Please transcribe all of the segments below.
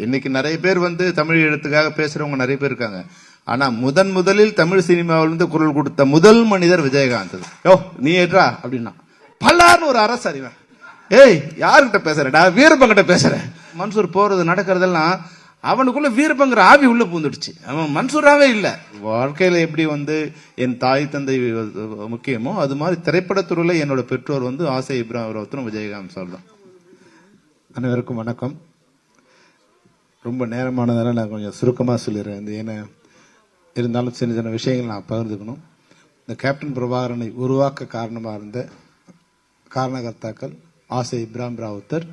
இன்னைக்கு நிறைய பேர் வந்து தமிழ் எழுத்துக்காக பேசுறவங்க நிறைய பேர் இருக்காங்க. ஆனா முதலில் தமிழ் சினிமாவில இருந்து குரல் கொடுத்த முதல் மனிதர் விஜயகாந்த். யோ நீ ஏற்றா அப்படின்னா பல்லார்னு ஒரு அரசு அறிவன். ஏய் யாருக்கிட்ட பேசுறடா? வீரப்பங்கிட்ட பேசுறேன். மன்சூர் போறது நடக்கிறதெல்லாம் அவனுக்குள்ள வீரப்பங்கிற ஆவி உள்ள பூந்துடுச்சு. அவன் மன்சூராவே இல்ல. வாழ்க்கையில எப்படி வந்து என் தாய் தந்தை முக்கியமோ அது மாதிரி திரைப்படத்துறையில என்னோட பெற்றோர் வந்து ஆசை இப்ராஹிம் ராவுத்தரும் விஜயகாந்த் சார் தான். அனைவருக்கும் வணக்கம். ரொம்ப நேரமானதால நான் கொஞ்சம் சுருக்கமாக சொல்லிடுறேன். ஏன்னா இருந்தாலும் சின்ன சின்ன விஷயங்கள் நான் பகிர்ந்துக்கணும். இந்த கேப்டன் பிரபாகரனை உருவாக்க காரணமாக இருந்த காரணகர்த்தாக்கள் ஆசை இப்ராஹிம் ராவுத்தர்,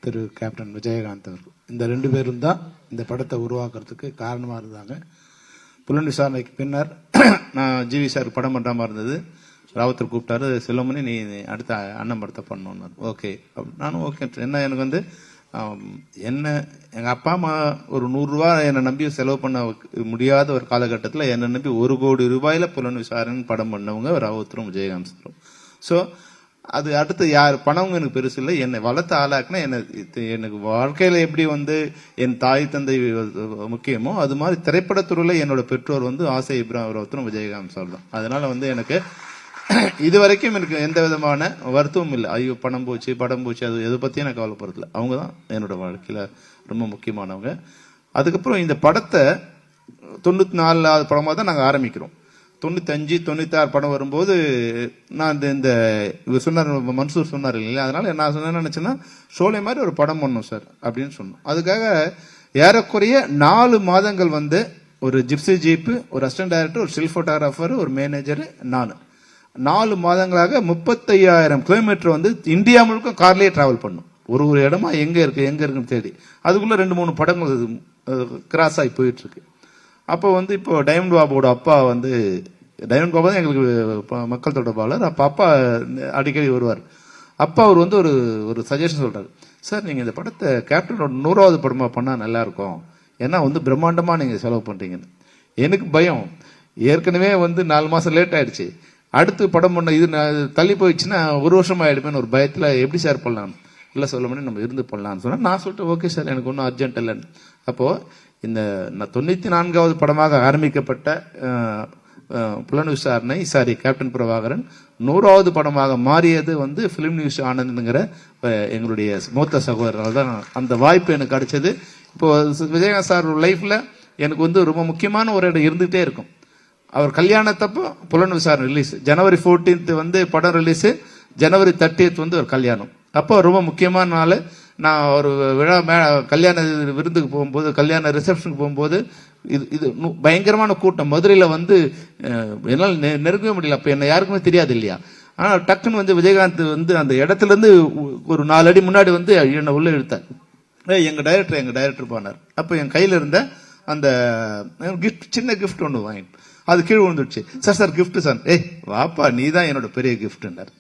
திரு கேப்டன் விஜயகாந்த் அவர்கள். இந்த ரெண்டு பேரும் தான் இந்த படத்தை உருவாக்குறதுக்கு காரணமாக இருந்தாங்க. புலன் விசாரணைக்கு பின்னர் நான் ஜிவி சார் படம் பண்ற மாதிரி இருந்தது. ராவுத்தர் கூப்பிட்டாரு, செல்வமணி நீ அடுத்த அண்ணன் படத்தை பண்ணணும். ஓகே நானும் ஓகே. என்ன எனக்கு வந்து என்ன எங்க அப்பா அம்மா ஒரு 100 ரூபாய் என்னை நம்பி செலவு பண்ண முடியாத ஒரு காலகட்டத்தில் என்னை நம்பி 1 கோடி ரூபாயில புலன் விசாரணை படம் பண்ணவங்க ராவுத்தரும் விஜயகாந்த் சாரும். ஸோ அது அடுத்து யார் பணம் எனக்கு பெருசு இல்லை. என்னை வளர்த்த ஆளாக்குனா எனக்கு வாழ்க்கையில எப்படி வந்து என் தாய் தந்தை முக்கியமோ அது மாதிரி திரைப்படத்துறையில என்னோட பெற்றோர் வந்து ஆசை இப்ராஹிம் ராவுத்தரும் விஜயகாந்த் சார் தான். அதனால வந்து எனக்கு இதுவரைக்கும் எனக்கு எந்த விதமான வருத்தமும் இல்லை. ஐயோ பணம் போச்சு படம் போச்சு அது எதை பத்தியும் எனக்கு கவலைப்படுறதில்ல. அவங்க தான் என்னோட வாழ்க்கையில ரொம்ப முக்கியமானவங்க. அதுக்கப்புறம் இந்த படத்தை 94வது படமாக தான் நாங்கள் ஆரம்பிக்கிறோம். 95, 96 படம் வரும்போது நான் இந்த சொன்னார் மன்சூர் சொன்னார் இல்லையா, அதனால நான் சொன்ன நினைச்சேன்னா ஷோலே மாதிரி ஒரு படம் பண்ணணும் சார் அப்படின்னு சொன்னோம். அதுக்காக ஏறக்குறைய 4 மாதங்கள் வந்து ஒரு ஜிப்சி ஜீப்பு, ஒரு அசிஸ்டன்ட் டைரக்டர், ஒரு ஸ்டில் போட்டோகிராஃபர், ஒரு மேனேஜர், நான் 4 மாதங்களாக 35,000 கிலோமீட்டர் வந்து இந்தியா முழுக்க கார்லயே டிராவல் பண்ணும். ஒரு இடமா எங்க இருக்குன்னு தேடி அதுக்குள்ள 2-3 படங்கள் கிராஸ் ஆகி போயிட்டு இருக்கு. அப்போ வந்து இப்போ டைமண்ட் பாபுவோட அப்பா வந்து டைமண்ட் பாபா தான் எங்களுக்கு மக்கள் தொடர்பாளர். அப்போ அப்பா அடிக்கடி வருவார். அப்பா அவர் வந்து ஒரு சஜஷன் சொல்றாரு, சார் நீங்க இந்த படத்தை கேப்டனோட 100வது படமா பண்ணா நல்லா இருக்கும், ஏன்னா வந்து பிரம்மாண்டமா நீங்க செலவு பண்றீங்கன்னு. எனக்கு பயம், ஏற்கனவே வந்து 4 மாசம் லேட் ஆயிடுச்சு, அடுத்து படம் பண்ண இது தள்ளி போயிடுச்சுன்னா 1 வருஷம் ஆயிடுமேன்னு ஒரு பயத்துல எப்படி சார் பண்ணலாம், இல்லை சொல்ல முடியும் நம்ம இருந்து பண்ணலாம்னு சொன்னா நான் சொல்லிட்டு ஓகே சார் எனக்கு ஒன்றும் அர்ஜென்ட் இல்லைன்னு. அப்போ இந்த 94வது படமாக ஆரம்பிக்கப்பட்ட புலன் விசாரணை கேப்டன் பிரபாகரன் 100வது படமாக மாறியது வந்து பிலிம் நியூஸ் ஆனந்த்ங்கிற எங்களுடைய மூத்த சகோதரர்கள் தான். அந்த வாய்ப்பு எனக்கு கிடைச்சது. இப்போ விஜயகாந்த் சார் லைஃப்ல எனக்கு வந்து ரொம்ப முக்கியமான ஒரு இடம் இருந்துகிட்டே இருக்கும். அவர் கல்யாணத்தப்போ புலன் விசாரணை ரிலீஸ், ஜனவரி 14th வந்து படம் ரிலீஸ், ஜனவரி 30th வந்து ஒரு கல்யாணம். அப்போ ரொம்ப முக்கியமான நாள். நான் ஒரு விழா கல்யாண விருந்துக்கு போகும்போது, கல்யாண ரிசப்ஷனுக்கு போகும்போது இது பயங்கரமான கூட்டம் மதுரையில வந்து என்னால் நெருங்கவே முடியல. அப்ப என்ன யாருக்குமே தெரியாது இல்லையா. ஆனா டக்குன்னு வந்து விஜயகாந்த் வந்து அந்த இடத்துல இருந்து ஒரு 4 அடி முன்னாடி வந்து என்னை உள்ள இழுத்தார். எங்க டைரக்டர் போனார். அப்ப என் கையில இருந்த அந்த கிஃப்ட், சின்ன கிஃப்ட் ஒன்று வாங்கிட்டு அது கீழே விழுந்துடுச்சு. Sir gift sir. வாப்பா நீ தான் என்னோட பெரிய கிஃப்ட்னார்.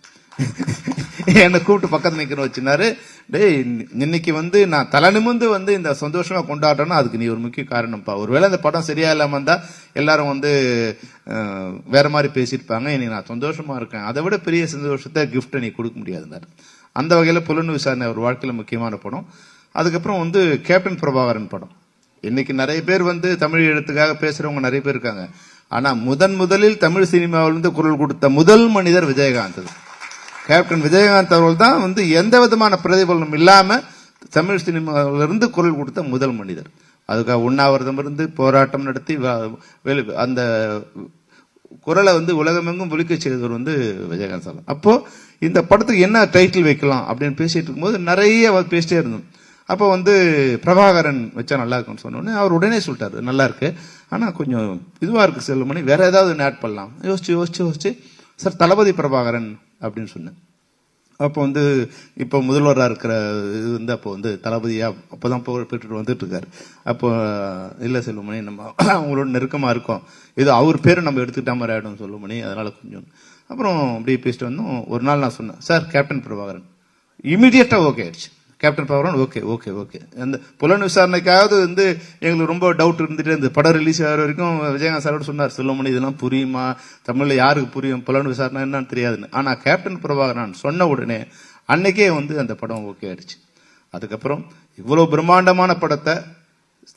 என்னை கூப்பிட்டு பக்கத்துல நிக்கிற வச்சுனாரு. டேய் இன்னைக்கு வந்து நான் தலை நிமிந்து வந்து இந்த சந்தோஷமா கொண்டாடுறேன்னா அதுக்கு நீ ஒரு முக்கிய காரணம்ப்பா. ஒருவேளை இந்த படம் சரியா இல்லாம இருந்தா எல்லாரும் வந்து வேற மாதிரி பேசியிருப்பாங்க. இன்னைக்கு நான் சந்தோஷமா இருக்கேன், அதை விட பெரிய சந்தோஷத்தை கிஃப்டை நீ கொடுக்க முடியாதுன்னாரு. அந்த வகையில புலன் விசாரணை ஒரு வாழ்க்கையில முக்கியமான படம். அதுக்கப்புறம் வந்து கேப்டன் பிரபாகரன் படம். இன்னைக்கு நிறைய பேர் வந்து தமிழ் எழுத்துக்காக பேசுறவங்க நிறைய பேர் இருக்காங்க. ஆனா முதலில் தமிழ் சினிமாவில இருந்து குரல் கொடுத்த முதல் மனிதர் விஜயகாந்த். கேப்டன் விஜயகாந்த் அவர்கள் தான் வந்து எந்த விதமான பிரதிபலனும் இல்லாம தமிழ் சினிமாவிலிருந்து குரல் கொடுத்த முதல் மனிதர். அதுக்காக உண்ணாவிரதம் இருந்து போராட்டம் நடத்தி அந்த குரலை வந்து உலகமெங்கும் ஒலிக்க செய்தவர் வந்து விஜயகாந்த் சார். அப்போ இந்த படத்துக்கு என்ன டைட்டில் வைக்கலாம் அப்படின்னு பேசிட்டு இருக்கும்போது நிறைய பேசிட்டே இருந்தோம். அப்போ வந்து பிரபாகரன் வச்சா நல்லா இருக்கும்னு சொன்னோடனே அவர் உடனே சொல்லிட்டாரு, நல்லா இருக்கு ஆனா கொஞ்சம் இதுவா இருக்கு செல்வமணி, வேற ஏதாவது ஆட் பண்ணலாம். யோசிச்சு சார் தளபதி பிரபாகரன் அப்படின்னு சொன்னேன். அப்போ வந்து இப்போ முதல்வராக இருக்கிற இது வந்து அப்போ வந்து தளபதியா அப்போதான் பெற்றுட்டு வந்துட்டு இருக்காரு. அப்போ இல்லை செல்வமணி நம்ம அவங்களோட நெருக்கமா இருக்கோம், ஏதோ அவர் பேரை நம்ம எடுத்துக்கிட்ட மாதிரி ஆயிடும் செல்வமணி, அதனால கொஞ்சம் அப்புறம் அப்படியே பேசிட்டு வந்தோம். ஒரு நாள் நான் சொன்னேன், சார் கேப்டன் பிரபாகரன். இமீடியட்டா ஓகே ஆயிடுச்சு. Captain Prabhakaran okay. அந்த புலன் விசாரணைக்காவது வந்து எங்களுக்கு ரொம்ப டவுட் இருந்துட்டு இந்த படம் ரிலீஸ் ஆகிற வரைக்கும் விஜயகாந்த் சாரோட சொன்னார், செல்வமணி இதெல்லாம் புரியுமா, தமிழ்ல யாருக்கு புரியும் புலன் விசாரணை என்னன்னு தெரியாதுன்னு. ஆனா கேப்டன் பிரபாகரன் சொன்ன உடனே அன்னைக்கே வந்து அந்த படம் ஓகே ஆயிடுச்சு. அதுக்கப்புறம் இவ்வளவு பிரம்மாண்டமான படத்தை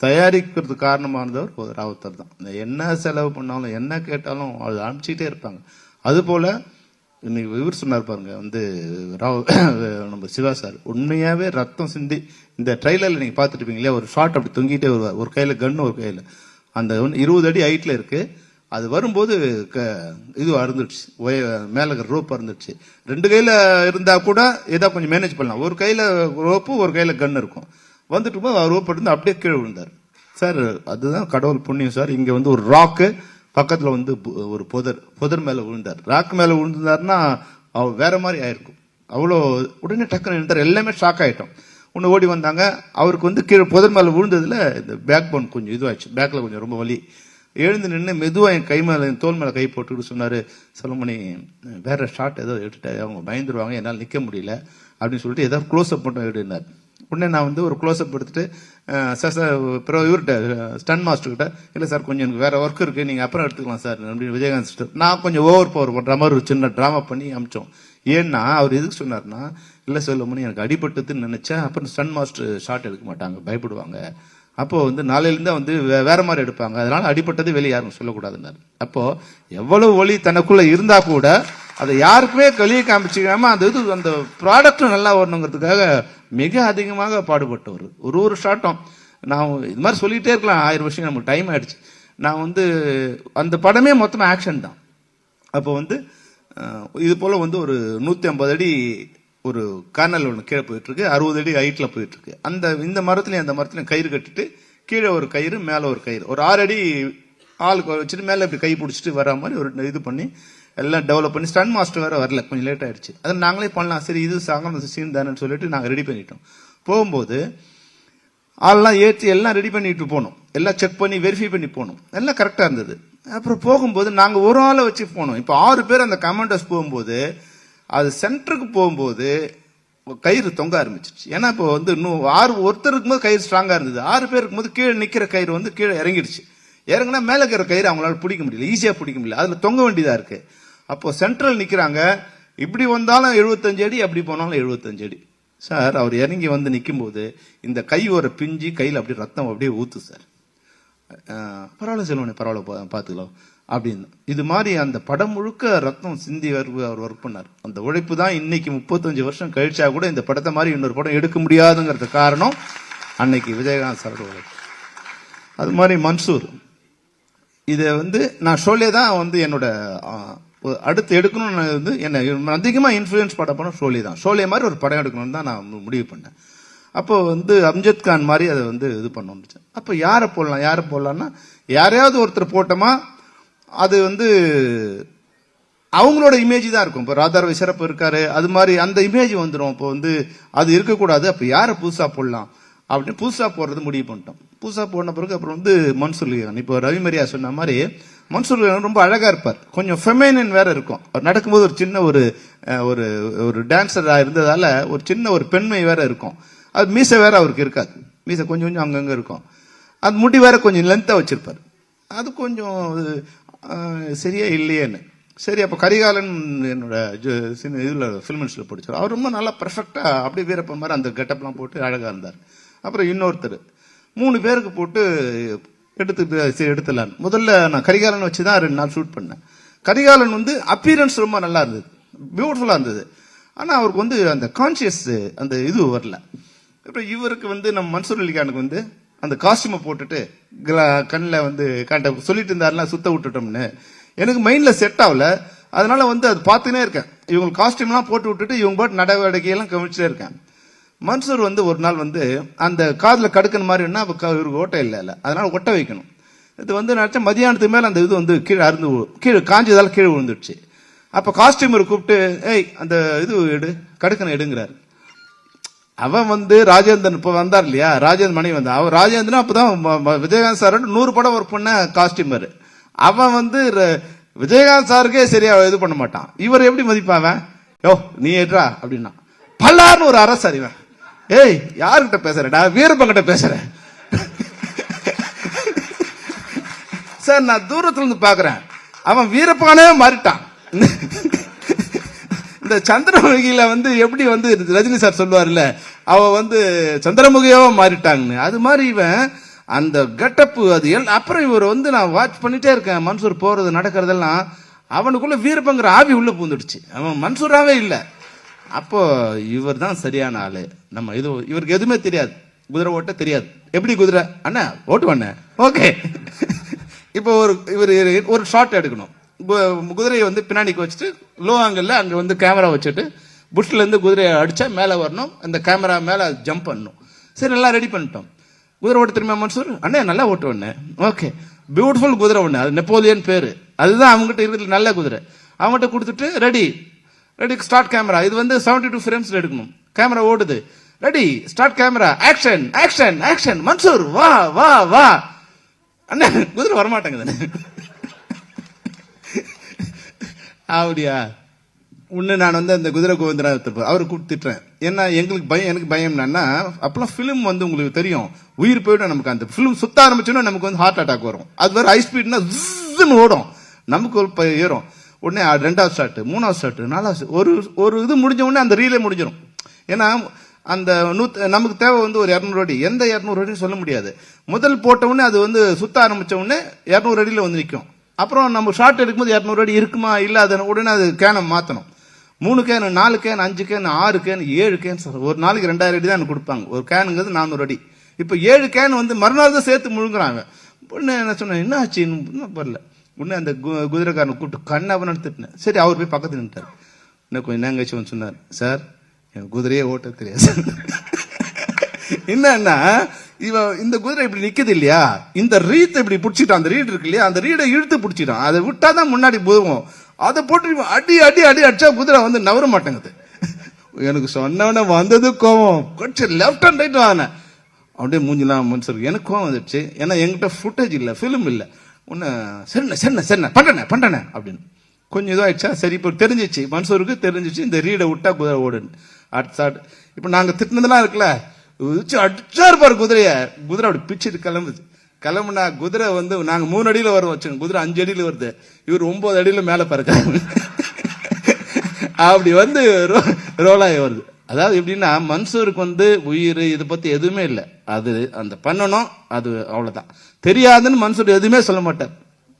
தயாரிக்கிறதுக்கு காரணமானதவர் ராவுத்தர் தான். என்ன செலவு பண்ணாலும் என்ன கேட்டாலும் அது அனுப்பிச்சிட்டே இருப்பாங்க. அது போல இன்னைக்கு இவர் சொன்னார் பாருங்க, வந்து நம்ம சிவா சார் உண்மையாவே ரத்தம் சிந்தி இந்த ட்ரைலர்ல நீங்க பாத்துட்டு இருப்பீங்களா, ஒரு ஷார்ட் அப்படி தொங்கிட்டே வருவார், ஒரு கையில கன்னு ஒரு கையில, அந்த 20 அடி ஹைட்ல இருக்கு. அது வரும்போது இது அறுந்துடுச்சு, மேல இருக்கிற ரோப் அறுந்துடுச்சு. 2 கையில இருந்தா கூட ஏதோ கொஞ்சம் மேனேஜ் பண்ணலாம். ஒரு கையில ரோப்பு ஒரு கையில கன் இருக்கும். வந்துட்டு போது ரோப் எடுத்து அப்படியே கீழே விழுந்தார். சார் அதுதான் கடவுள் புண்ணியம் சார். இங்க வந்து ஒரு ராக்கு பக்கத்துல வந்து ஒரு புதர் மேல விழுந்தார். ராக் மேல விழுந்தாருன்னா வேற மாதிரி ஆயிருக்கும். அவ்வளோ உடனே டக்குன்னு நின்றார். எல்லாமே ஷாக் ஆயிட்டோம். ஒன்னு ஓடி வந்தாங்க. அவருக்கு வந்து கீழே புதர் மேல விழுந்ததுல இந்த பேக் போன் கொஞ்சம் இதுவாச்சு, பேக்ல கொஞ்சம் ரொம்ப வலி. எழுந்து நின்று மெதுவா என் கை மேல என் தோல் மேல கை போட்டுக்கிட்டு சொன்னாரு, சொல்லுமணி வேற ஷாட் ஏதோ எடுத்துட்டு அவங்க பயந்துருவாங்க, என்னால் நிக்க முடியல அப்படின்னு சொல்லிட்டு ஏதாவது க்ளோஸ் அப் மட்டும் எடுனார். உடனே நான் வந்து ஒரு க்ளோஸ் அப் எடுத்துட்டு இவர்கிட்ட ஸ்டன் மாஸ்டர் கிட்ட, இல்ல சார் கொஞ்சம் எனக்கு வேற ஒர்க் இருக்கு, நீங்க அப்புறம் எடுத்துக்கலாம் சார் அப்படின்னு விஜயகாந்த் நான் கொஞ்சம் ஓவர் பவர் பண்ற மாதிரி ஒரு சின்ன டிராமா பண்ணி அமிச்சோம். ஏன்னா அவர் எதுக்கு சொன்னார்னா, இல்ல சொல்லுமணி எனக்கு அடிபட்டதுன்னு நினைச்சேன், அப்புறம் ஸ்டன் மாஸ்டர் ஷாட் எடுக்க மாட்டாங்க, பயப்படுவாங்க, அப்போ வந்து நாளையில இருந்தா வந்து வேற மாதிரி எடுப்பாங்க, அதனால அடிபட்டது வெளியே யாரும் சொல்லக்கூடாதுன்னாரு. அப்போ எவ்வளவு ஒளி தனக்குள்ள இருந்தா கூட அதை யாருக்குமே வெளியே காமிச்சிக்காம அந்த இது அந்த ப்ராடக்ட் நல்லா வரணுங்கிறதுக்காக மிக அதிகமாக பாடுபட்டவர். ஒரு ஷாட்டும் நான் இது மாதிரி சொல்லிட்டே இருக்கலாம், 1000 வருஷம் நமக்கு டைம் ஆயிடுச்சு. நான் வந்து அந்த படமே மொத்தமா ஆக்ஷன் தான். அப்போ வந்து இது போல வந்து ஒரு 150 அடி ஒரு கர்னல் ஒன்று கீழே போயிட்டு இருக்கு, 60 அடி ஹைட்ல போயிட்டு இருக்கு. இந்த மரத்துலயும் அந்த மரத்துலயும் கயிறு கட்டிட்டு கீழே ஒரு கயிறு மேல ஒரு கயிறு, ஒரு 6 அடி ஆளுக்கு வச்சுட்டு மேல இப்படி கை பிடிச்சிட்டு வர மாதிரி ஒரு இது பண்ணி எல்லாம் டெவலப் பண்ணி, ஸ்டன் மாஸ்டர் வேற வரல, கொஞ்சம் லேட் ஆயிடுச்சு. அதை நாங்களே பண்ணலாம், சரி இது சாங்க சீன் தானேன்னு சொல்லிட்டு நாங்க ரெடி பண்ணிட்டோம். போகும்போது ஆள்லாம் ஏற்றி எல்லாம் ரெடி பண்ணிட்டு போனோம், எல்லாம் செக் பண்ணி வெரிஃபை பண்ணி போனோம், எல்லாம் கரெக்டா இருந்தது. அப்புறம் போகும்போது நாங்க ஒரு ஆளை வச்சு போனோம். இப்ப 6 பேர் அந்த கமாண்டர்ஸ் போகும்போது அது சென்டருக்கு போகும்போது கயிறு தொங்க ஆரம்பிச்சிருச்சு. ஏன்னா இப்போ வந்து இன்னும் 6 ஒருத்தர் இருக்கும்போது கயிறு ஸ்ட்ராங்கா இருந்தது, 6 பேர் இருக்கும்போது கீழே நிக்கிற கயிறு வந்து கீழே இறங்கிடுச்சு. இறங்கினா மேல இருக்கிற கயிறு அவங்களால பிடிக்க முடியல, ஈஸியா பிடிக்க முடியல, அதுல தொங்க வேண்டியதா இருக்கு. அப்போ சென்ட்ரல் நிக்கிறாங்க, இப்படி வந்தாலும் 75 அடி, அப்படி போனாலும் 75 அடி. சார் அவர் இறங்கி வந்து நிக்கும் போது இந்த கை ஒரு பிஞ்சு கையில் அப்படியே ரத்தம் அப்படியே ஊத்து சார். பரவாயில்ல செல்வனே, பரவாயில்ல பாத்துக்கலாம் அப்படின்னு. இது மாதிரி அந்த படம் முழுக்க ரத்தம் சிந்தி அவர் ஒர்க் பண்ணார். அந்த உழைப்பு தான் இன்னைக்கு 35 வருஷம் கழிச்சா கூட இந்த படத்தை மாதிரி இன்னொரு படம் எடுக்க முடியாதுங்கிறது காரணம் அன்னைக்கு விஜயகாந்த் சாரோட உழைப்பு. அது மாதிரி மன்சூர், இதை வந்து நான் ஷோலே தான் வந்து என்னோட அடுத்து எடுக்கணும்னு வந்து என்ன அதிகமா இன்ஃபுளுன்ஸ் படம் ஷோலே தான். ஷோலே மாதிரி ஒரு படம் எடுக்கணும்னு தான் நான் முடிவு பண்ணேன். அப்போ வந்து அம்ஜத் கான் மாதிரி அதை வந்து இது பண்ண. அப்போ யாரை போடலாம்னா யாரையாவது ஒருத்தர் போட்டோமா அது வந்து அவங்களோட இமேஜ் தான் இருக்கும். இப்போ ராதாரவி சிறப்பு இருக்காரு, அது மாதிரி அந்த இமேஜ் வந்துடும். இப்போ வந்து அது இருக்கக்கூடாது, அப்போ யாரை புதுசா போடலாம் அப்படின்னு புதுசா போடுறது முடிவு பண்ணிட்டோம். புதுசா போன பிறகு அப்புறம் வந்து மன்சூர் அலிகான், இப்போ ரவி மரியா சொன்ன மாதிரி மன்சூர் அலிகான் ரொம்ப அழகா இருப்பார், கொஞ்சம் ஃபெமைனின் வேற இருக்கும். அவர் நடக்கும்போது ஒரு சின்ன ஒரு டான்சரா இருந்ததால ஒரு சின்ன ஒரு பெண்மை வேற இருக்கும். அது மீசை வேற அவருக்கு இருக்காது, மீசை கொஞ்சம் கொஞ்சம் அங்கங்க இருக்கும். அது முடி வேற கொஞ்சம் லென்த்தா வச்சிருப்பார். அது கொஞ்சம் சரியா இல்லையேன்னு சரி. அப்ப கரிகாலன் என்னோட இதுல பிலிம்ஸ்ல படிச்சார், அவர் ரொம்ப நல்லா பெர்ஃபெக்டா அப்படியே வீரப்பன் மாதிரி அந்த கெட்டப்லாம் போட்டு அழகா இருந்தார். அப்புறம் இன்னொருத்தர் 3 பேருக்கு போட்டு எடுத்துலாம். முதல்ல நான் கரிகாலன் வச்சுதான் 2 நாள் ஷூட் பண்ணேன். கரிகாலன் வந்து அப்பியரன்ஸ் ரொம்ப நல்லா இருந்தது, பியூட்டிஃபுல்லா இருந்தது. ஆனா அவருக்கு வந்து அந்த கான்சியஸ் அந்த இது வரல. அப்புறம் இவருக்கு வந்து நம்ம மன்சூர் அலிகானுக்கு வந்து அந்த காஸ்டியூமை போட்டுட்டு கண்ணில் வந்து சொல்லிட்டு இருந்தாருலாம் சுத்த விட்டுட்டோம்னு எனக்கு மைண்ட்ல செட் ஆகல. அதனால வந்து அது பார்த்துனே இருக்கேன். இவங்க காஸ்டியூம்லாம் போட்டு விட்டுட்டு இவங்க பாட்டு நடவடிக்கையெல்லாம் கவனிச்சுட்டே இருக்கேன். மன்சூர் வந்து ஒரு நாள் வந்து அந்த காதுல கடுக்கன மாதிரி இவருக்கு ஓட்டை இல்லை, அதனால ஒட்ட வைக்கணும். இது வந்து நினைச்சா மதியானத்துக்கு மேல அந்த இது வந்து கீழே காஞ்சதால கீழே விழுந்துடுச்சு. அப்ப காஸ்டியூமர் கூப்பிட்டு, ஏய் அந்த இது எடு, கடுக்கனை எடுங்கிறாரு. அவன் வந்து ராஜேந்திரன் இப்ப வந்தார் இல்லையா, ராஜேந்திரன் மணி வந்தான். அவன் ராஜேந்திரன் அப்பதான் விஜயகாந்த் சாரோட 100 படம் ஒர்க் பண்ண காஸ்டியூமர். அவன் வந்து விஜயகாந்த் சாருக்கே சரியா இது பண்ண மாட்டான். இவர் எப்படி மதிப்பாவன்? யோ நீ ஏற்றா அப்படின்னா பல்லார்னு ஒரு அரசு அறிவன். ஏய் யாருக்கிட்ட பேசுறேன்? நான் வீரப்பன் கிட்ட பேசுறேன் சார். நான் தூரத்துல இருந்து பாக்குறேன், அவன் வீரப்பானே மாறிட்டான். இந்த சந்திரமுகியில வந்து எப்படி வந்து ரஜினி சார் சொல்லுவார்ல, அவ வந்து சந்திரமுகியாவா மாறிட்டாங்கன்னு, அது மாதிரி இவன் அந்த கெட்டப்பு அது அப்புறம் இவர் வந்து நான் வாட்ச் பண்ணிட்டே இருக்கேன். மன்சூர் போறது நடக்கிறதெல்லாம் அவனுக்குள்ள வீரப்பங்கிற ஆவி உள்ள பூந்துடுச்சு. அவன் மன்சூராவே இல்லை. அப்போ இவர் தான் சரியான ஆளு. நம்ம இது இவருக்கு எதுவுமே தெரியாது, குதிரை ஓட்ட தெரியாது. எப்படி குதிரை அண்ணா ஓட்டுவாண்ணே, ஓகே. இப்போ இவர் ஒரு ஷாட் எடுக்கணும். குதிரையை வந்து பின்னாடிக்கு வச்சுட்டு லோ ஆங்கிள் அங்க வந்து கேமரா வச்சுட்டு புஷ்ல இருந்து குதிரையை அடிச்சா மேல வரணும், அந்த கேமரா மேல ஜம்ப் பண்ணணும். சரி, எல்லாம் ரெடி பண்ணிட்டோம். குதிரை ஓட்ட தெரியுமா மன்சூர் அண்ணே? நல்லா ஓட்டுவண்ணே, ஓகே. பியூட்டிஃபுல் குதிரை ஒண்ணு, அது நெப்போலியன் பேரு, அதுதான் அவங்ககிட்ட இருக்கிறது நல்ல குதிரை. அவங்ககிட்ட கொடுத்துட்டு ரெடி ஸ்டார்ட் கேமரா. இது வந்து 72 ஃப்ரேம்ஸ்ல எடுக்கணும். கேமரா ஓடுது, ready start camera, action action action. Mansoor வா வா வா. அண்ணா குதிரை வரமாட்டேங்குது. அப்படியா? ஒன்று நான் வந்து அந்த குதிரை கோவிந்தராஜ் அவரை கூப்பிட்டுறேன். ஏன்னா எங்களுக்கு பயம், எனக்கு பயம் என்னன்னா அப்பெல்லாம் ஃபிலிம் வந்து உங்களுக்கு தெரியும், உயிர் போயிடும் நமக்கு. அந்த ஃபிலிம் சுத்த ஆரம்பிச்சோன்னா நமக்கு வந்து ஹார்ட் அட்டாக் வரும். அது வேற ஹை ஸ்பீட்னா ஜின்னு ஓடும், நமக்கு ஏறும். உடனே 2வது ஷாட், 3வது ஷாட், 4வது ஒரு இது முடிஞ்ச உடனே அந்த ரீலே முடிஞ்சிடும். ஏன்னா அந்த நமக்கு தேவை வந்து ஒரு 200 அடி. எந்த 200 அடின்னு சொல்ல முடியாது. முதல் போட்ட உடனே அது வந்து சுத்த ஆரம்பிச்ச உடனே 200 அடியில் வந்து நிற்கும். அப்புறம் நம்ம ஷார்ட் எடுக்கும்போது 200 அடி இருக்குமா இல்லை, அதை உடனே அது கேனை மாற்றணும். 3 can, 4 can, 5 can, 6 can, 7 can. ஒரு நாளைக்கு 2000 அடி தான் எனக்கு கொடுப்பாங்க. ஒரு கேனுங்கிறது 400 அடி. இப்போ 7 கேன் வந்து மறுநாள் தான் சேர்த்து முழுங்குறாங்க. உடனே என்ன சொன்னேன், என்ன ஆச்சு பரல. உடனே அந்த குதிரைக்காரனை கூப்பிட்டு கண்ணவன திட்டினேன். சரி, அவர் போய் பக்கத்தில் நின்ட்டார். இன்னும் கொஞ்சம் நேங்கச்சு வந்து சொன்னார், சார் எனக்கு குதிரையே ஓட்ட தெரியாது. என்னன்னா இந்த குதிரை இப்படி நிக்குது இல்லையா, இந்த ரீத்தை இப்படி பிடிச்சிட்டான். அந்த ரீட் இருக்கு இல்லையா, அந்த ரீடை இழுத்து பிடிச்சிட்டான். அதை விட்டாதான் முன்னாடி போவோம். அதை போட்டு அடி அடி அடி அடிச்சா குதிரை வந்து நவர மாட்டேங்குது. எனக்கு சொன்னவன வந்தது கோவம். கொஞ்சம் லெப்ட் அண்ட் ரைட் வாங்கின அப்படியே மூஞ்சிலாம் மனுஷருக்கு எனக்கு கோவம் வந்துடுச்சு. ஏன்னா எங்கிட்ட ஃபுட்டேஜ் இல்லை, ஃபிலிம் இல்லை. ஒன்னு சரிண்ண பண்றேண்ணே அப்படின்னு கொஞ்சம் இதாயிடுச்சா. சரி, இப்போ தெரிஞ்சிச்சு, மன்சூருக்கு தெரிஞ்சிச்சு இந்த ரீடை விட்டா குதிரை ஓடுன்னு. அடுத்த இப்போ நாங்க திட்டினதெல்லாம் இருக்குல்ல, அடிச்சா இருப்பாரு குதிரைய. குதிரை அப்படி பிச்சுட்டு கிளம்புனா குதிரை வந்து நாங்க 3 அடியில வரும் வச்சோம், குதிரை 5 அடியில வருது. இவர் 9 அடியில மேல பறக்காரு. அப்படி வந்து ரோலாய் வருது. அதாவது எப்படின்னா மன்சூருக்கு வந்து உயிர் இதை பத்தி எதுவுமே இல்லை. அது அந்த பண்ணணும், அது அவ்வளவுதான். தெரியாதுன்னு மன்சூர் எதுவுமே சொல்ல மாட்டார்.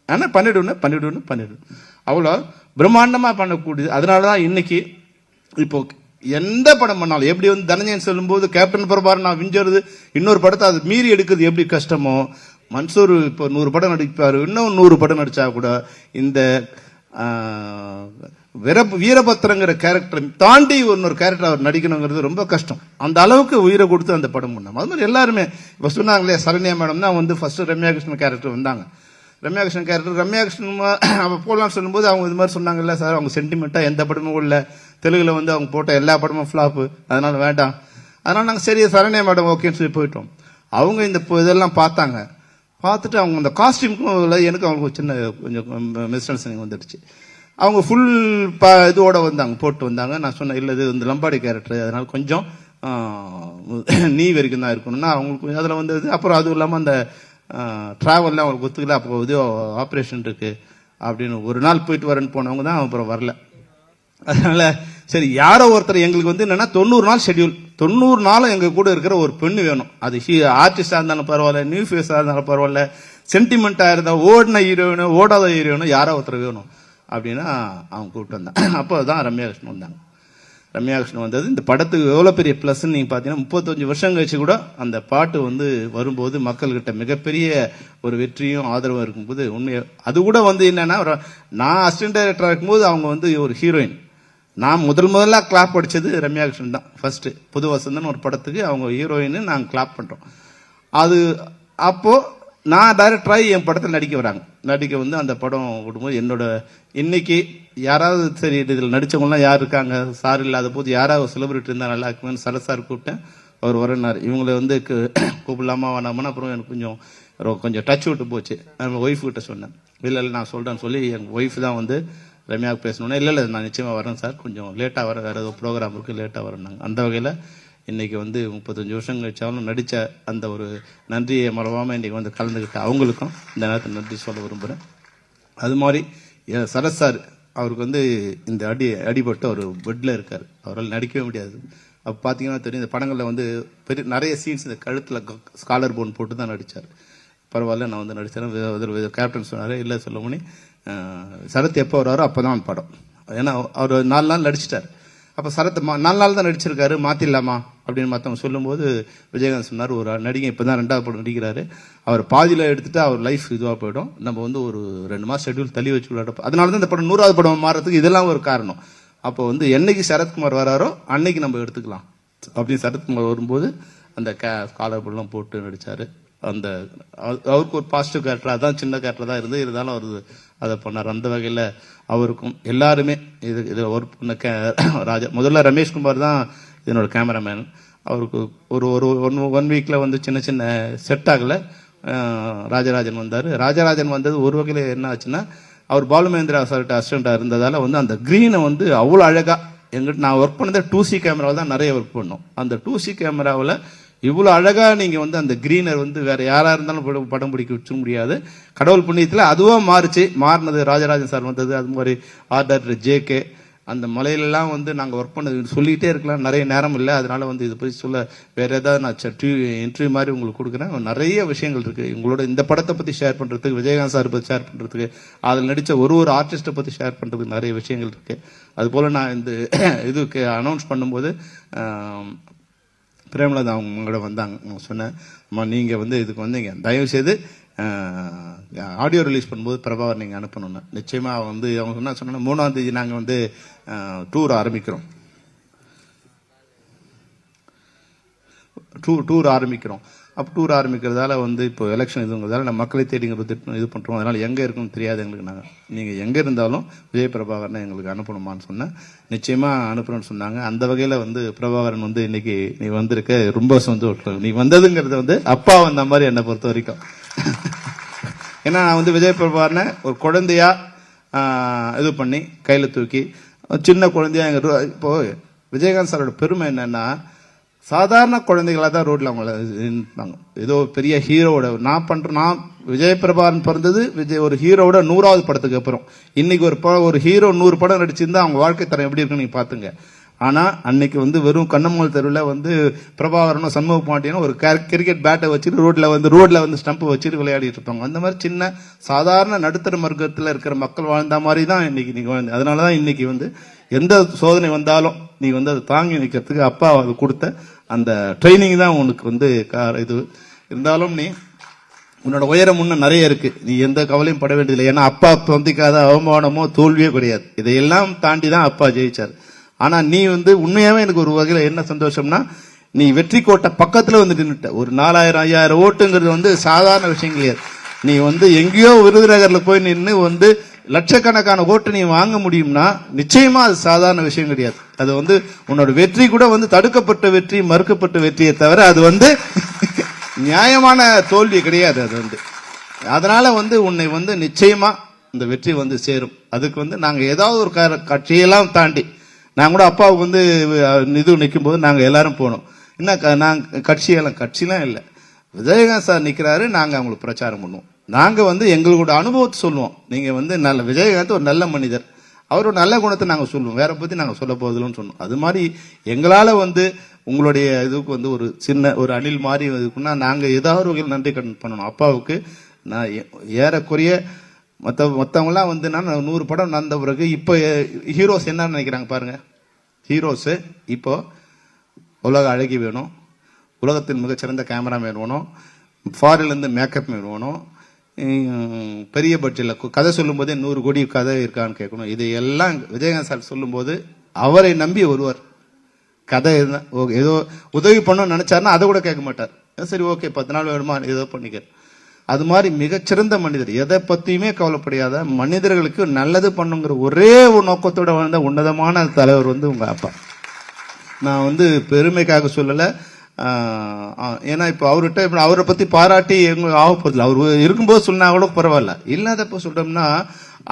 ஆனா பண்ணிடுன்னு அவ்வளோ பிரம்மாண்டமா பண்ணக்கூடியது. அதனாலதான் இன்னைக்கு இப்போ எந்த படம் பண்ணாலும் எப்படி வந்து தனஞ்சயன் சொல்லும் போது கேப்டன் பிரபாகரன் நான் விஞ்சறது, இன்னொரு படத்தை அது மீறி எடுக்கிறது எப்படி கஷ்டமோ, மன்சூர் இப்போ 100 படம் நடிப்பாரு. இன்னும் 100 படம் நடிச்சா கூட இந்த வீரபத்திரங்கிற கேரக்டர் தாண்டி இன்னொரு கேரக்டர் அவர் நடிக்கணுங்கிறது ரொம்ப கஷ்டம். அந்த அளவுக்கு உயிரை கொடுத்து அந்த படம் பண்ணோம். அது மாதிரி எல்லாருமே இப்ப சொன்னாங்களே, சரண்யா மேடம் தான் வந்து ஃபர்ஸ்ட் ரம்யா கிருஷ்ணன் கேரக்டர் வந்தாங்க. ரம்யா கிருஷ்ணன் அவ போடலாம்னு சொல்லும்போது அவங்க இது மாதிரி சொன்னாங்கல்ல சார், அவங்க சென்டிமெண்டா எந்த படமும் இல்லை, தெலுங்குல வந்து அவங்க போட்ட எல்லா படமும் ஃபிளாப்பு, அதனால வேண்டாம். அதனால நாங்க சரி சரண்யா மேடம் ஓகேன்னு சொல்லி போயிட்டோம். அவங்க இந்த இதெல்லாம் பார்த்தாங்க. பார்த்துட்டு அவங்க அந்த காஸ்டியூமுக்கும் எனக்கு அவங்களுக்கு சின்ன கொஞ்சம் மிஸ் அண்டர்ஸ்டாண்டிங் வந்துடுச்சு. அவங்க ஃபுல் இதோட வந்தாங்க, போட்டு வந்தாங்க. நான் சொன்னேன் இல்லை இது இந்த லம்பாடி கேரக்டர், அதனால கொஞ்சம் நீ வரைக்கும் தான் இருக்கணும்னா அவங்களுக்கு அதில் வந்தது. அப்புறம் அதுவும் இல்லாமல் அந்த டிராவல்லாம் அவங்களுக்கு ஒத்துக்கல. அப்போ இது ஆப்ரேஷன் இருக்கு அப்படின்னு ஒரு நாள் போயிட்டு வரேன்னு போனவங்க தான் அப்புறம் வரல. அதனால சரி யாரோ ஒருத்தர் எங்களுக்கு வந்து என்னன்னா 90 நாள் ஷெட்யூல், 90 நாளும் எங்க கூட இருக்கிற ஒரு பெண்ணு வேணும். அது ஆர்டிஸ்டா இருந்தாலும் பரவாயில்ல, நியூ ஃபேஸா இருந்தாலும் பரவாயில்ல, சென்டிமெண்டா இருந்தா ஓடின ஹீரோயினோ ஓடாத ஹீரோயினோ யாரோ ஒருத்தர் வேணும் அப்படின்னா அவங்க கூப்பிட்டு வந்தாங்க. அப்போதான் ரம்யா கிருஷ்ணன் வந்தாங்க. ரம்யா கிருஷ்ணன் வந்தது இந்த படத்துக்கு எவ்வளவு பெரிய பிளஸ் நீங்க பாத்தீங்கன்னா 35 வருஷம் கழிச்சு கூட அந்த பாட்டு வந்து வரும்போது மக்கள்கிட்ட மிகப்பெரிய ஒரு வெற்றியும் ஆதரவும் இருக்கும்போது உண்மையை அது கூட வந்து என்னன்னா, நான் அசிஸ்டன்ட் டைரக்டரா இருக்கும்போது அவங்க வந்து ஒரு ஹீரோயின், நான் முதல்ல கிளாப் அடிச்சது ரம்யா கிருஷ்ணன் தான். ஃபர்ஸ்ட் புது வசந்தன் ஒரு படத்துக்கு அவங்க ஹீரோயின் நாங்க கிளாப் பண்றோம். அது அப்போ நான் டைரக்டராகி என் படத்தில் நடிக்க வந்து அந்த படம் விடும்போது என்னோட இன்னைக்கு யாராவது சரி இதில் நடிச்சவங்கலாம் யார் இருக்காங்க சார் இல்லாத போது யாராவது செலிபிரிட்டி இருந்தா நல்லா இருக்குன்னு சரத் சார் கூப்பிட்டேன். அவர் வரனார். இவங்களை வந்து கூப்பிடலாமா வேணாமன்னு அப்புறம் எனக்கு கொஞ்சம் டச் விட்டு போச்சு. ஒய்ஃப் கிட்ட சொன்னேன், இல்லை நான் சொல்றேன்னு சொல்லி எங்க ஒய்ஃப் தான் வந்து ரம்யாவுக்கு பேசணுன்னா இல்லை நான் நிச்சயமா வரேன் சார், கொஞ்சம் லேட்டாக வர, வேற ஏதோ ப்ரோக்ராம் இருக்கு லேட்டாக வரேன்னாங்க. அந்த வகையில் இன்னைக்கு வந்து 35 வருஷம் கழிச்சாலும் நடிச்ச அந்த ஒரு நன்றியை மறவாம இன்னைக்கு வந்து கலந்துக்கிட்ட அவங்களுக்கும் இந்த நேரத்தில் நன்றி சொல்ல விரும்புகிறேன். அது மாதிரி சரத் சார் அவருக்கு வந்து இந்த அடிபட்டு அவர் பெட்ல இருக்காரு, அவரால் நடிக்கவே முடியாது. அப்போ பார்த்தீங்கன்னா தெரியும், இந்த படங்களில் வந்து பெரிய நிறைய சீன்ஸ் இந்த கழுத்தில் ஸ்காலர் போன் போட்டு தான் நடித்தார். பரவாயில்ல, நான் வந்து நடித்தேன். கேப்டன் சொன்னார், இல்லை சொல்லுமணி சரத் எப்போ வர்றாரோ அப்போ தான் படம். ஏன்னா அவர் 4 நாள் நடிச்சிட்டார். அப்போ சரத் 4 நாள் தான் நடிச்சிருக்காரு, மாற்றிடலாமா அப்படின்னு மற்றவங்க சொல்லும்போது விஜயகாந்த் சொன்னார், ஒரு நடிகை இப்போ தான் 2வது படம் நடிக்கிறாரு, அவர் பாதியில் எடுத்துட்டு அவர் லைஃப் இதுவாக போயிடும், நம்ம வந்து ஒரு 2 மாதம் ஷெட்யூல் தள்ளி வச்சு விளையாட. அதனால தான் இந்த படம் 100வது படம் மாறதுக்கு இதெல்லாம் ஒரு காரணம். அப்போ வந்து என்னைக்கு சரத்குமார் வராரோ அன்னைக்கு நம்ம எடுத்துக்கலாம் அப்படின்னு சரத்குமார் வரும்போது அந்த ஸ்காலர் போன்லாம் போட்டு நடித்தார். அந்த அவருக்கு ஒரு பாசிட்டிவ் கேரக்டர், அதான் சின்ன கேரக்டர் தான் இருந்தாலும் அவர் அதை பண்ணார். அந்த வகையில் அவருக்கும் எல்லாருமே இது ஒர்க் பண்ண ராஜா, முதல்ல ரமேஷ்குமார் தான் இதனோட கேமராமேன். அவருக்கு ஒரு ஒரு 1 வீக்கில் வந்து சின்ன சின்ன செட் ஆகலை. ராஜராஜன் வந்தார். ராஜராஜன் வந்தது ஒரு வகையில் என்ன ஆச்சுன்னா, அவர் பாலுமேந்திரா சார்கிட்ட அசிஸ்டண்டாக இருந்ததால் வந்து அந்த க்ரீனை வந்து அவ்வளோ அழகாக எங்கிட்ட நான் ஒர்க் பண்ணதே 2C கேமராவில் தான் நிறைய ஒர்க் பண்ணோம். அந்த 2C கேமராவில் இவ்வளோ அழகாக நீங்கள் வந்து அந்த க்ரீனர் வந்து வேறு யாராக இருந்தாலும் படம் பிடிக்க வச்சுக்க முடியாது. கடவுள் புண்ணியத்தில் அதுவும் மாறினது ராஜராஜன் சார் வந்தது. அது மாதிரி ஆர்டர் JK அந்த மலையிலலாம் வந்து நாங்கள் ஒர்க் பண்ணது சொல்லிகிட்டே இருக்கலாம், நிறைய நேரம் இல்லை. அதனால வந்து இதை பற்றி சொல்ல வேறு ஏதாவது நான் இன்டர்வியூ மாதிரி உங்களுக்கு கொடுக்குறேன். நிறைய விஷயங்கள் இருக்குது உங்களோட இந்த படத்தை பற்றி ஷேர் பண்ணுறதுக்கு, விஜயகாந்த் சார் பற்றி ஷேர் பண்ணுறதுக்கு, அதில் நடித்த ஒரு ஆர்டிஸ்ட்டை பற்றி ஷேர் பண்ணுறதுக்கு நிறைய விஷயங்கள் இருக்குது. அதுபோல் நான் இந்த இதுக்கு அனௌன்ஸ் பண்ணும்போது பிரேமலதா அவங்க உங்களோட வந்தாங்க. சொன்னேன், அம்மா நீங்கள் வந்து இதுக்கு வந்தீங்க, தயவுசெய்து ஆடியோ ரிலீஸ் பண்ணும்போது பிரபாகர் நீங்கள் அனுப்பணும்னு. நிச்சயமாக வந்து அவங்க சொன்னா 3ஆம் தேதி நாங்கள் வந்து டூர் ஆரம்பிக்கிறோம். அப்போ டூர் ஆரம்பிக்கிறதால வந்து இப்போ எலெக்ஷன் இதுங்கிறதால நம்ம மக்களை தேடிங்கிறது இது பண்ணுறோம். அதனால் எங்கே இருக்குன்னு தெரியாது எங்களுக்கு. நாங்கள் நீங்கள் எங்கே இருந்தாலும் விஜய் பிரபாகரனை எங்களுக்கு அனுப்பணுமான்னு சொன்னேன். நிச்சயமாக அனுப்புறோன்னு சொன்னாங்க. அந்த வகையில் வந்து பிரபாகரன் வந்து இன்னைக்கு நீ வந்திருக்க ரொம்ப சந்தோஷம். நீ வந்ததுங்கிறது வந்து அப்பா வந்த மாதிரி என்னை பொறுத்த வரைக்கும். ஏன்னா நான் வந்து விஜய் பிரபாகரனை ஒரு குழந்தையா இது பண்ணி கையில் தூக்கி சின்ன குழந்தையா இப்போ விஜயகாந்த் சாரோட பெருமை என்னன்னா, சாதாரண குழந்தைகளாக தான் ரோட்ல அவங்கள இருந்தாங்க. ஏதோ பெரிய ஹீரோட நான் விஜய் பிரபாகரன் பிறந்தது ஒரு ஹீரோட 100வது படத்துக்கு அப்புறம். இன்னைக்கு ஒரு ஹீரோ 100 படம் நடிச்சிருந்தா அவங்க வாழ்க்கை தரம் எப்படி இருக்குன்னு நீங்க பாத்துங்க. ஆனா அன்னைக்கு வந்து வெறும் கண்ணம்மாள் தெருவில் வந்து பிரபாகரனும் சண்முக பாண்டியனும் ஒரு கிரிக்கெட் பேட்டை வச்சுட்டு ரோட்ல வந்து ஸ்டம்ப் வச்சுட்டு விளையாடிட்டு இருப்பாங்க. அந்த மாதிரி சின்ன சாதாரண நடுத்தர வர்க்கத்தில் இருக்கிற மக்கள் வாழ்ந்த மாதிரி தான் இன்னைக்கு நீங்க வாழ்ந்த. அதனாலதான் இன்னைக்கு வந்து எந்த சோதனை வந்தாலும் நீ வந்து அதை தாங்கி நிற்கிறதுக்கு அப்பா அது கொடுத்த அந்த ட்ரைனிங் தான் உனக்கு வந்து இது. இருந்தாலும் நீ உன்னோட உயரம் இன்னும் நிறைய இருக்கு, நீ எந்த கவலையும் பட வேண்டியதில்லை. ஏன்னா அப்பா சந்திக்காத அவமானமோ தோல்வியோ கிடையாது. இதையெல்லாம் தாண்டி தான் அப்பா ஜெயிச்சார். ஆனா நீ வந்து உண்மையாவே எனக்கு ஒரு வகையில் என்ன சந்தோஷம்னா, நீ வெற்றி கோட்டை பக்கத்துல வந்து நின்றுட்ட. ஒரு 4000-5000 ஓட்டுங்கிறது வந்து சாதாரண விஷயம் கிடையாது. நீ வந்து எங்கேயோ விருதுநகர்ல போய் நின்று வந்து லட்சக்கணக்கான ஓட்டு நீ வாங்க முடியும்னா நிச்சயமா அது சாதாரண விஷயம் கிடையாது. அது வந்து உன்னோட வெற்றி கூட வந்து தடுக்கப்பட்ட வெற்றி, மறுக்கப்பட்ட வெற்றியை தவிர அது வந்து நியாயமான தோல்வி கிடையாது. அது வந்து அதனால வந்து உன்னை வந்து நிச்சயமா இந்த வெற்றி வந்து சேரும். அதுக்கு வந்து நாங்க ஏதாவது ஒரு கட்சியெல்லாம் தாண்டி நாங்க கூட அப்பாவுக்கு வந்து இது நிற்கும் போது நாங்க எல்லாரும் போனோம். என்ன நாங்க கட்சியெல்லாம் இல்லை, விஜயகாந்த் சார் நிக்கிறாரு, நாங்க அவங்களுக்கு பிரச்சாரம் பண்ணுவோம். நாங்க வந்து எங்களோட அனுபவத்தை சொல்லுவோம். நீங்க வந்து விஜயகாந்த் ஒரு நல்ல மனிதர், அவரோட நல்ல குணத்தை நாங்க சொல்லுவோம், வேற பத்தி நாங்க சொல்ல போதில்லைன்னு சொன்னோம். அது மாதிரி எங்களால வந்து உங்களுடைய இதுக்கு வந்து ஒரு சின்ன ஒரு அணில் மாதிரி இருக்குன்னா நாங்க ஏதாவது வகையில் நன்றி கடன் பண்ணணும் அப்பாவுக்கு. நான் ஏறக்குறைய மற்றவங்களாம் வந்து நான் 100 படம் நடந்த பிறகு இப்போ ஹீரோஸ் என்ன நினைக்கிறாங்க பாருங்க. ஹீரோஸ் இப்போ உலக அழகி வேணும், உலகத்தின் மிகச்சிறந்த கேமராமேன் வேணும், ஃபாரின்லேருந்து மேக்கப் மேன் வேணும், பெரிய பட்ஜெட்டில் கதை சொல்லும் போதே 100 கோடி கதை இருக்கான்னு கேட்கணும். இதையெல்லாம் விஜயகாந்த் சார் சொல்லும் போது அவரை நம்பி வருவார். கதை ஏதோ உதவி பண்ணணும்னு நினைச்சாருன்னா அதை கூட கேட்க மாட்டார். சரி ஓகே 10 நாள் வேணுமா ஏதோ பண்ணிக்க. அது மாதிரி மிகச்சிறந்த மனிதர், எதை பத்தியுமே கவலைப்படையாத மனிதர்களுக்கு நல்லது பண்ணுங்கிற ஒரே ஒரு நோக்கத்தோட வாழ்ந்த உன்னதமான தலைவர் வந்து உங்க அப்பா. நான் வந்து பெருமைக்காக சொல்லல. ஏன்னா இப்ப அவரை பத்தி பாராட்டி எங்களுக்கு ஆகப்போதில்லை. அவர் இருக்கும்போது சொன்னா கூட பரவாயில்ல, இல்லாதப்ப சொல்றோம்னா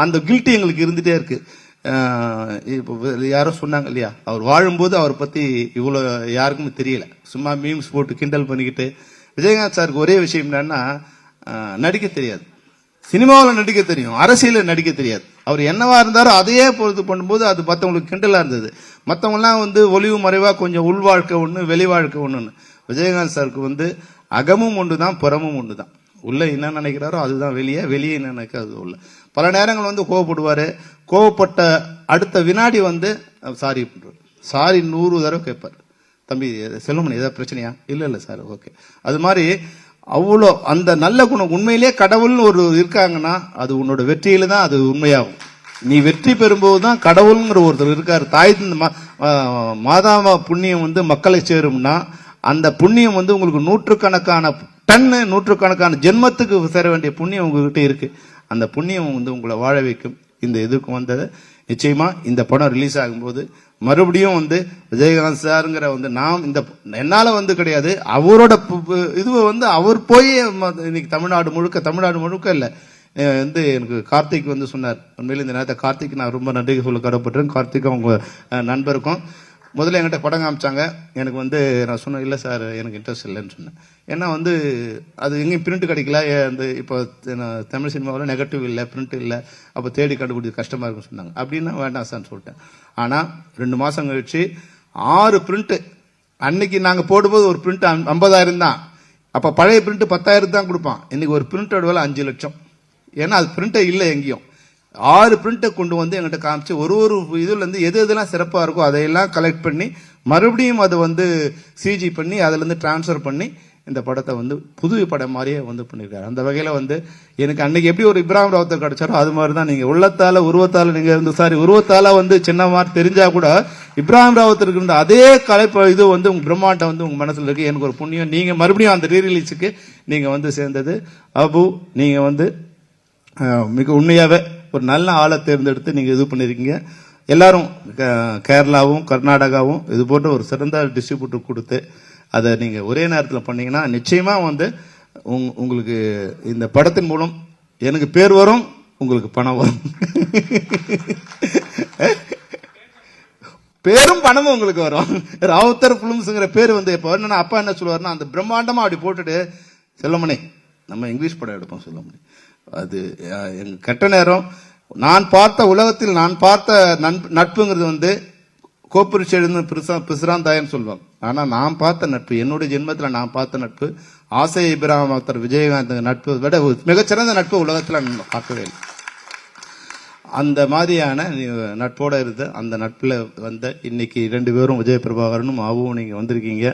அந்த கில்ட்டி எங்களுக்கு இருந்துட்டே இருக்கு. இப்போ யாரோ சொன்னாங்க இல்லையா, அவர் வாழும்போது அவரை பத்தி இவ்வளவு யாருக்குமே தெரியல, சும்மா மீம்ஸ் போட்டு கிண்டல் பண்ணிக்கிட்டு. விஜயகாந்த் சாருக்கு ஒரே விஷயம் என்னன்னா, நடிக்க தெரியாது, சினிமாவில் நடிக்க தெரியும், அரசியலில் நடிக்க தெரியாது. அவர் என்னவா இருந்தாரோ அதையே பொறுத்து பண்ணும்போது அது மற்றவங்களுக்கு கிண்டலா இருந்தது. மற்றவங்கலாம் வந்து ஒளிவு மறைவா கொஞ்சம் உள் வாழ்க்கை ஒன்று, வெளி வாழ்க்கை ஒன்றுன்னு. விஜயகாந்த் சாருக்கு வந்து அகமும் ஒன்று தான், புறமும் ஒன்று தான். உள்ள என்ன நினைக்கிறாரோ அதுதான் வெளியே, வெளியே என்ன நினைக்கிறது உள்ள. பல நேரங்கள் வந்து கோவப்படுவாரு. கோவப்பட்ட அடுத்த வினாடி வந்து சாரி பண்றாரு. சாரி 100 தடவை கேட்பார். தம்பி செல்வமணி ஏதாவது பிரச்சனையா? இல்ல சார், ஓகே. அது மாதிரி அவ்வளோ அந்த நல்ல குணம். உண்மையிலேயே கடவுள்னு ஒரு இருக்காங்கன்னா அது உன்னோட வெற்றியில தான் அது உண்மையாகும். நீ வெற்றி பெறும்போது தான் கடவுள்ங்கிற ஒருத்தர் இருக்காரு. தாய் மாதாவ புண்ணியம் வந்து மக்களை சேரும்னா அந்த புண்ணியம் வந்து உங்களுக்கு நூற்றுக்கணக்கான டன்னு, நூற்றுக்கணக்கான ஜென்மத்துக்கு சேர வேண்டிய புண்ணியம் உங்ககிட்ட இருக்கு. அந்த புண்ணியம் வந்து உங்களை வாழ வைக்கும். இந்த இதுக்கு வந்தது நிச்சயமா இந்த படம் ரிலீஸ் ஆகும்போது மறுபடியும் வந்து விஜயகாந்த் சாருங்கிற வந்து நாம் இந்த என்னால வந்து கிடையாது, அவரோட இதுவை வந்து அவர் போய் இன்னைக்கு தமிழ்நாடு முழுக்க இல்ல வந்து எனக்கு கார்த்திக் வந்து சொன்னார். உண்மையில இந்த நேரத்தை கார்த்திக் நான் ரொம்ப நன்றி சொல்ல கடப்பட்டேன். கார்த்திக் அவங்க நண்பருக்கும் முதல்ல என்கிட்ட படம் காமிச்சாங்க. எனக்கு வந்து நான் சொன்னேன் இல்லை சார் எனக்கு இன்ட்ரெஸ்ட் இல்லைன்னு சொன்னேன். ஏன்னா வந்து அது எங்கேயும் பிரிண்ட் கிடைக்கல. அந்த இப்போ தமிழ் சினிமாவில் நெகட்டிவ் இல்லை, பிரிண்ட் இல்லை, அப்போ தேடி கண்டுபிடிச்சி கஷ்டமா இருக்குன்னு சொன்னாங்க. அப்படின்னா வேண்டாம் சார்னு சொல்லிட்டேன். ஆனால் 2 மாசம் கழிச்சு 6 பிரிண்ட். அன்னைக்கு நாங்கள் போடும்போது ஒரு பிரிண்ட் 50,000 தான். அப்போ பழைய பிரிண்ட் 10,000 தான் கொடுப்பான். இன்னைக்கு ஒரு பிரிண்டோட விலை 5 லட்சம். ஏன்னா அது பிரிண்டே இல்லை எங்கேயும். 6 பிரிண்டை கொண்டு வந்து எங்கிட்ட காமிச்சு ஒரு இதுல இருந்து எது எதெல்லாம் சிறப்பா இருக்கோ அதையெல்லாம் கலெக்ட் பண்ணி மறுபடியும் அதை வந்து சிஜி பண்ணி அதுல இருந்து டிரான்ஸ்பர் பண்ணி இந்த படத்தை வந்து புது படம் மாதிரியே வந்து பண்ணிருக்காரு. அந்த வகையில வந்து எனக்கு அன்னைக்கு எப்படி ஒரு இப்ராஹிம் ராவத்தர் கிடைச்சாரோ அது மாதிரிதான் நீங்க உள்ளத்தால உருவத்தால நீங்க இருந்து உருவத்தால வந்து சின்ன மாதிரி தெரிஞ்சா கூட இப்ராஹிம் ராவத்தருக்கு இருந்த அதே கலைப்பு இது வந்து உங்க பிரம்மாண்டம் வந்து உங்க மனசுல இருக்கு. எனக்கு ஒரு புண்ணியம் நீங்க மறுபடியும் அந்த ரீரிலீஸுக்கு நீங்க வந்து சேர்ந்தது. அபு நீங்க வந்து மிக உண்மையாவே ஒரு நல்ல ஆளை தேர்ந்தெடுத்து நீங்க இது பண்ணிருக்கீங்க. எல்லாரும் கேரளாவும் கர்நாடகாவும் இது போன்ற ஒரு சிறந்த டிஸ்ட்ரிபியூட்டர் கொடுத்து அதை நீங்க ஒரே நேரத்தில் பண்ணீங்கன்னா நிச்சயமா வந்து உங்களுக்கு இந்த படத்தின் மூலம் எனக்கு பேர் வரும், உங்களுக்கு பணம் வரும். பேரும் பணமும் உங்களுக்கு வரும். ராவுத்தர் பிலிம்ஸ்ங்கிற பேர் வந்து இப்போ என்னன்னா அப்பா என்ன சொல்லுவாருன்னா அந்த பிரம்மாண்டமா அப்படி போட்டுட்டு செல்வமணி நம்ம இங்கிலீஷ் படம் எடுப்போம் செல்வமணி. அது எங்க கெட்ட நேரம். நான் பார்த்த உலகத்தில் நான் பார்த்த நட்புங்கிறது வந்து கோப்புரிச்சு எழுந்து பிசிராந்தாயன்னு சொல்லுவாங்க. ஆனா நான் பார்த்த நட்பு, என்னுடைய ஜென்மத்தில் நான் பார்த்த நட்பு ஆசை இப்ராஹிம் விஜயகாந்த் நட்பு விட மிகச்சிறந்த நட்பு உலகத்தில் நான் பார்க்கவே இல்லை. அந்த மாதிரியான நட்போட இருந்து அந்த நட்புல வந்த இன்னைக்கு 2 பேரும் விஜய் பிரபாகரனும் ஆவும் நீங்க வந்திருக்கீங்க.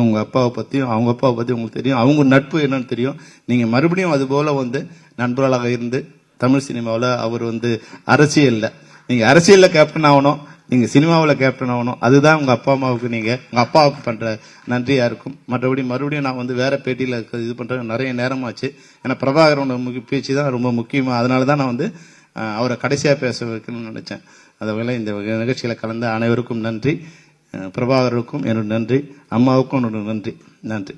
உங்க அப்பாவை பத்தியும் அவங்க அப்பாவை பத்தி உங்களுக்கு தெரியும், அவங்க நட்பு என்னன்னு தெரியும். நீங்க மறுபடியும் அது போல வந்து நண்பர்களாக இருந்து தமிழ் சினிமாவில் அவர் வந்து அரசியல்ல நீங்க அரசியல்ல கேப்டன் ஆகணும், நீங்க சினிமாவில் கேப்டன் ஆகணும். அதுதான் உங்க அப்பா அம்மாவுக்கு நீங்க உங்க அப்பாவுக்கு பண்ற நன்றியா இருக்கும். மறுபடியும் நான் வந்து வேற பேட்டியில இது பண்ற நிறைய நேரமாச்சு. ஏன்னா பிரபாகரனோட பேச்சு தான் ரொம்ப முக்கியமா. அதனாலதான் நான் வந்து அவரை கடைசியா பேச வைக்கணும்னு நினைச்சேன். அதனால இந்த நிகழ்ச்சியில கலந்த அனைவருக்கும் நன்றி. பிரபாகருக்கும் என்னோட நன்றி, அம்மாவுக்கும் என்னோட நன்றி.